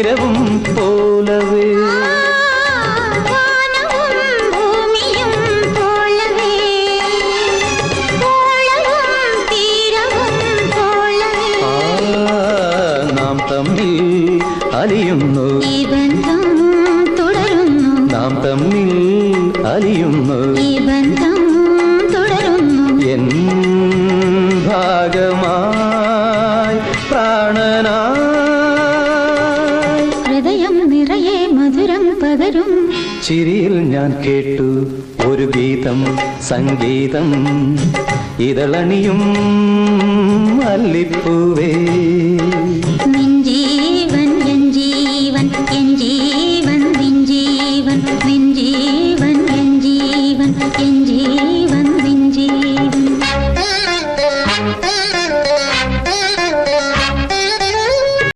തീരവും പോലവേ നാം തമ്മിൽ അലിയുന്നു ഈ ബന്ധം തുടരുന്നു നാം തമ്മിൽ അലിയുന്നു ഈ ബന്ധം തുടരുന്നു എൻ ഭാഗമായി പ്രാണനായി ഹൃദയം നിറയെ മധുരം പകരും ചിരിയിൽ ഞാൻ കേട്ടു ഒരു ഗീതം സംഗീതം ഇതളണിയും മല്ലിപ്പൂവേ